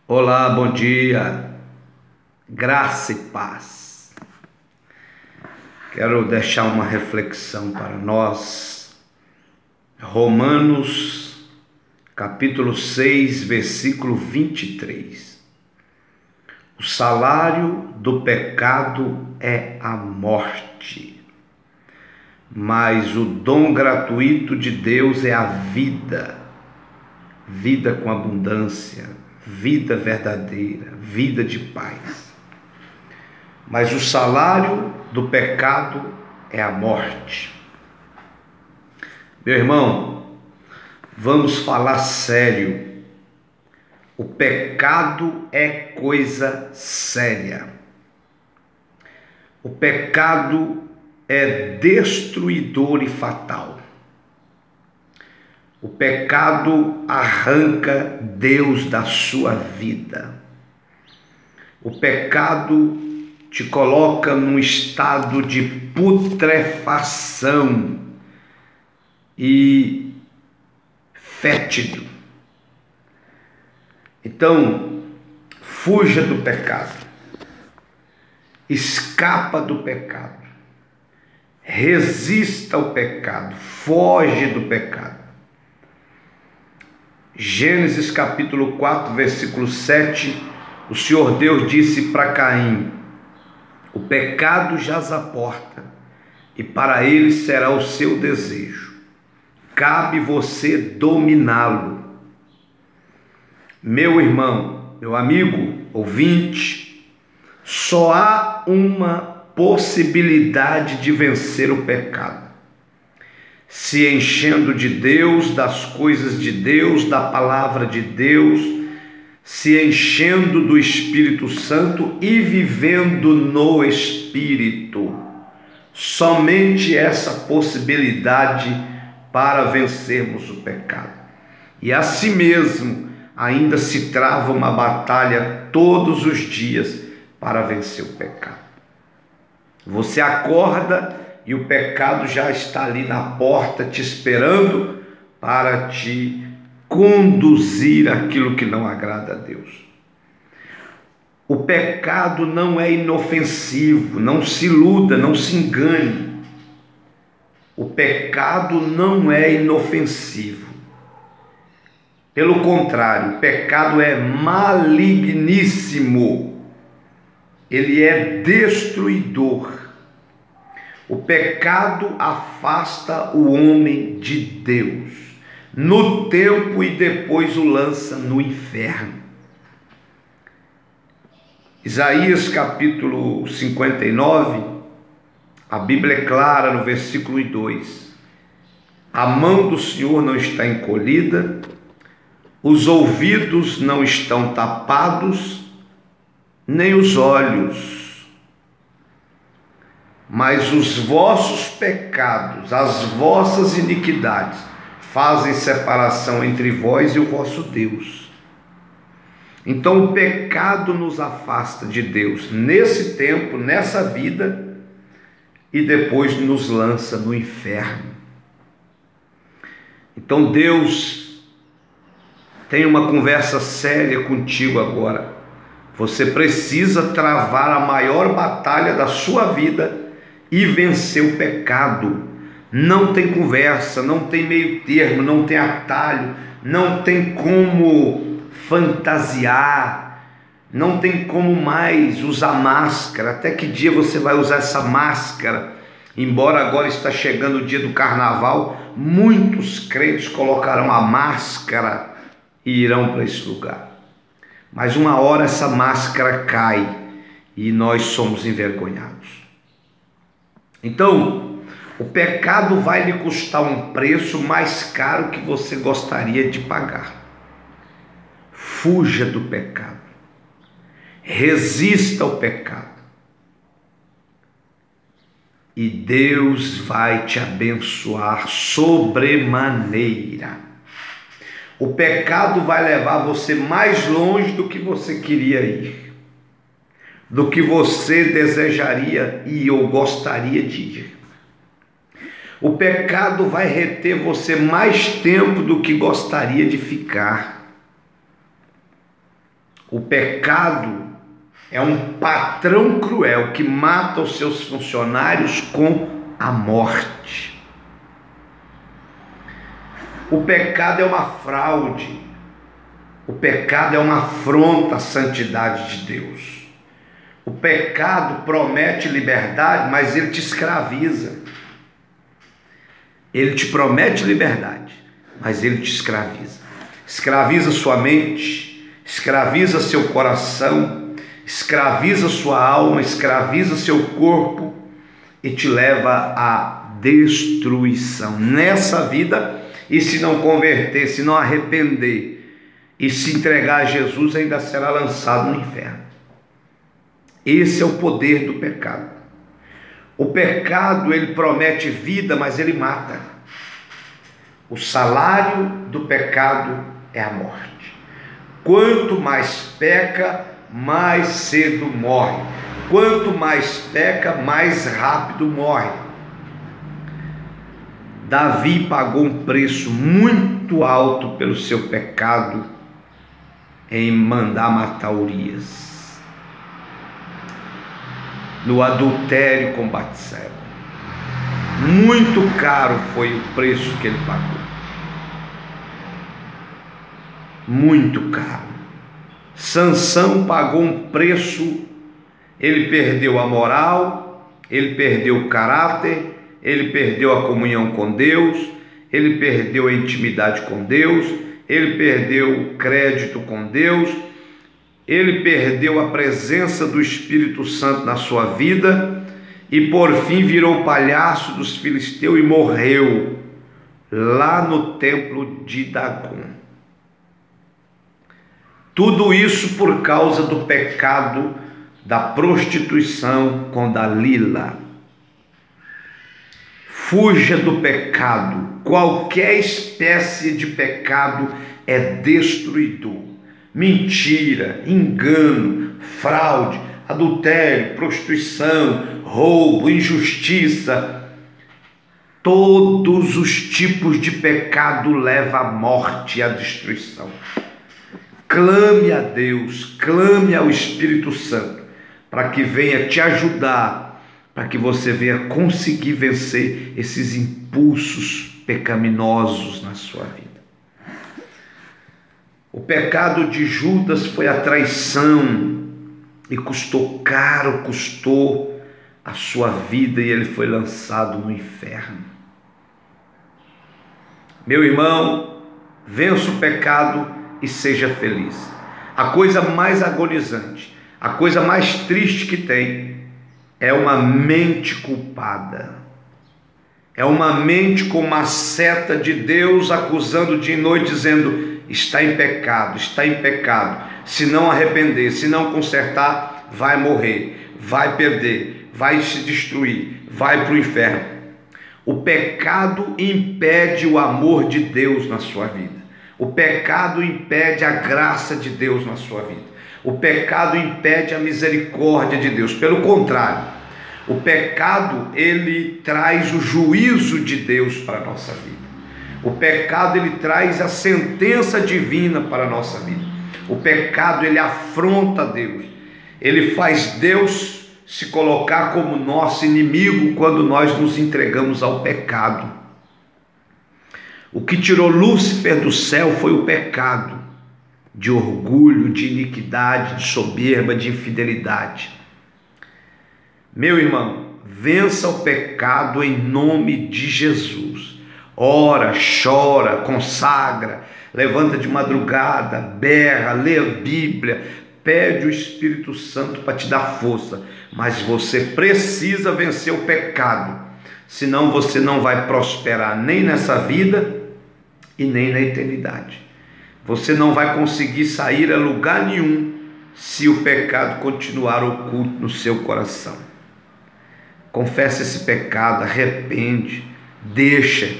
Olá, bom dia, graça e paz. Quero deixar uma reflexão para nós. Romanos, capítulo 6, versículo 23. O salário do pecado é a morte, mas o dom gratuito de Deus é a vida, vida com abundância, vida verdadeira, vida de paz. Mas o salário do pecado é a morte. Meu irmão, vamos falar sério. O pecado é coisa séria. O pecado é destruidor e fatal. O pecado arranca Deus da sua vida. O pecado te coloca num estado de putrefação e fétido. Então, fuja do pecado. Escapa do pecado. Resista ao pecado. Foge do pecado. Gênesis capítulo 4, versículo 7, o Senhor Deus disse para Caim: o pecado jaz à porta, e para ele será o seu desejo. Cabe você dominá-lo. Meu irmão, meu amigo, ouvinte, só há uma possibilidade de vencer o pecado: se enchendo de Deus, das coisas de Deus, da palavra de Deus, se enchendo do Espírito Santo e vivendo no Espírito. Somente essa possibilidade para vencermos o pecado. E assim mesmo, ainda se trava uma batalha todos os dias para vencer o pecado. Você acorda e o pecado já está ali na porta te esperando para te conduzir àquilo que não agrada a Deus. O pecado não é inofensivo, não se iluda, não se engane. O pecado não é inofensivo. Pelo contrário, o pecado é maligníssimo. Ele é destruidor. O pecado afasta o homem de Deus no tempo e depois o lança no inferno. Isaías capítulo 59, a Bíblia é clara no versículo 2. A mão do Senhor não está encolhida, os ouvidos não estão tapados, nem os olhos. Mas os vossos pecados, as vossas iniquidades, fazem separação entre vós e o vosso Deus. Então o pecado nos afasta de Deus nesse tempo, nessa vida, e depois nos lança no inferno. Então Deus tem uma conversa séria contigo agora. Você precisa travar a maior batalha da sua vida e vencer o pecado. Não tem conversa, não tem meio termo, não tem atalho, não tem como fantasiar, não tem como mais usar máscara. Até que dia você vai usar essa máscara? Embora agora está chegando o dia do carnaval, muitos crentes colocarão a máscara e irão para esse lugar. Mas uma hora essa máscara cai e nós somos envergonhados. Então, o pecado vai lhe custar um preço mais caro que você gostaria de pagar. Fuja do pecado. Resista ao pecado. E Deus vai te abençoar sobremaneira. O pecado vai levar você mais longe do que você queria ir, do que você desejaria ir ou gostaria de ir. O pecado vai reter você mais tempo do que gostaria de ficar. O pecado é um patrão cruel que mata os seus funcionários com a morte. O pecado é uma fraude. O pecado é uma afronta à santidade de Deus. O pecado promete liberdade, mas ele te escraviza. Ele te promete liberdade, mas ele te escraviza. Escraviza sua mente, escraviza seu coração, escraviza sua alma, escraviza seu corpo e te leva à destruição nessa vida. E se não converter, se não arrepender e se entregar a Jesus, ainda será lançado no inferno. Esse é o poder do pecado. O pecado, ele promete vida, mas ele mata. O salário do pecado é a morte. Quanto mais peca, mais cedo morre. Quanto mais peca, mais rápido morre. Davi pagou um preço muito alto pelo seu pecado em mandar matar Urias, no adultério com Batseba. Muito caro foi o preço que ele pagou. Muito caro. Sansão pagou um preço. Ele perdeu a moral, ele perdeu o caráter, ele perdeu a comunhão com Deus, ele perdeu a intimidade com Deus, ele perdeu o crédito com Deus, ele perdeu a presença do Espírito Santo na sua vida e por fim virou palhaço dos filisteus e morreu lá no templo de Dagom. Tudo isso por causa do pecado da prostituição com Dalila. Fuja do pecado. Qualquer espécie de pecado é destruidor. Mentira, engano, fraude, adultério, prostituição, roubo, injustiça. Todos os tipos de pecado levam à morte e à destruição. Clame a Deus, clame ao Espírito Santo, para que venha te ajudar, para que você venha conseguir vencer esses impulsos pecaminosos na sua vida. O pecado de Judas foi a traição e custou caro, custou a sua vida e ele foi lançado no inferno. Meu irmão, vença o pecado e seja feliz. A coisa mais agonizante, a coisa mais triste que tem é uma mente culpada. É uma mente com uma seta de Deus acusando dia e noite, dizendo: está em pecado, está em pecado. Se não arrepender, se não consertar, vai morrer, vai perder, vai se destruir, vai para o inferno. O pecado impede o amor de Deus na sua vida. O pecado impede a graça de Deus na sua vida. O pecado impede a misericórdia de Deus. Pelo contrário, o pecado, ele traz o juízo de Deus para a nossa vida. O pecado, ele traz a sentença divina para a nossa vida. O pecado, ele afronta Deus. Ele faz Deus se colocar como nosso inimigo quando nós nos entregamos ao pecado. O que tirou Lúcifer do céu foi o pecado, de orgulho, de iniquidade, de soberba, de infidelidade. Meu irmão, vença o pecado em nome de Jesus. Ora, chora, consagra, levanta de madrugada, berra, lê a Bíblia, pede o Espírito Santo para te dar força, mas você precisa vencer o pecado, senão você não vai prosperar nem nessa vida e nem na eternidade. Você não vai conseguir sair a lugar nenhum se o pecado continuar oculto no seu coração. Confessa esse pecado, arrepende, deixa.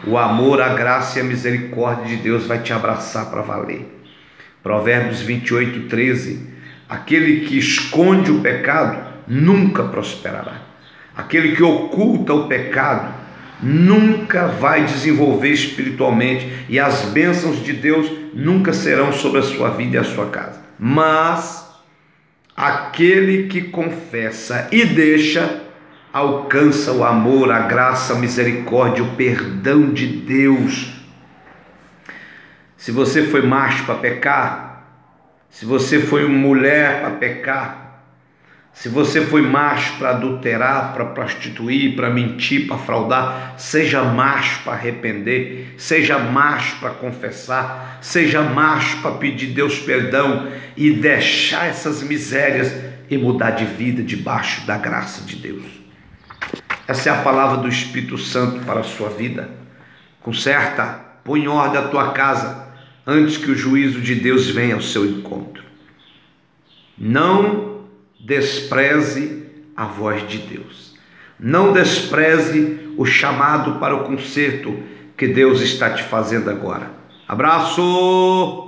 O amor, a graça e a misericórdia de Deus vai te abraçar para valer. Provérbios 28:13. Aquele que esconde o pecado nunca prosperará. Aquele que oculta o pecado nunca vai desenvolver espiritualmente, e as bênçãos de Deus nunca serão sobre a sua vida e a sua casa. mas aquele que confessa e deixa alcança o amor, a graça, a misericórdia, o perdão de Deus. Se você foi macho para pecar, se você foi mulher para pecar, se você foi macho para adulterar, para prostituir, para mentir, para fraudar, seja macho para arrepender, seja macho para confessar, seja macho para pedir Deus perdão e deixar essas misérias e mudar de vida debaixo da graça de Deus. Essa é a palavra do Espírito Santo para a sua vida. Conserta, põe em ordem a tua casa antes que o juízo de Deus venha ao seu encontro. Não despreze a voz de Deus. Não despreze o chamado para o conserto que Deus está te fazendo agora. Abraço!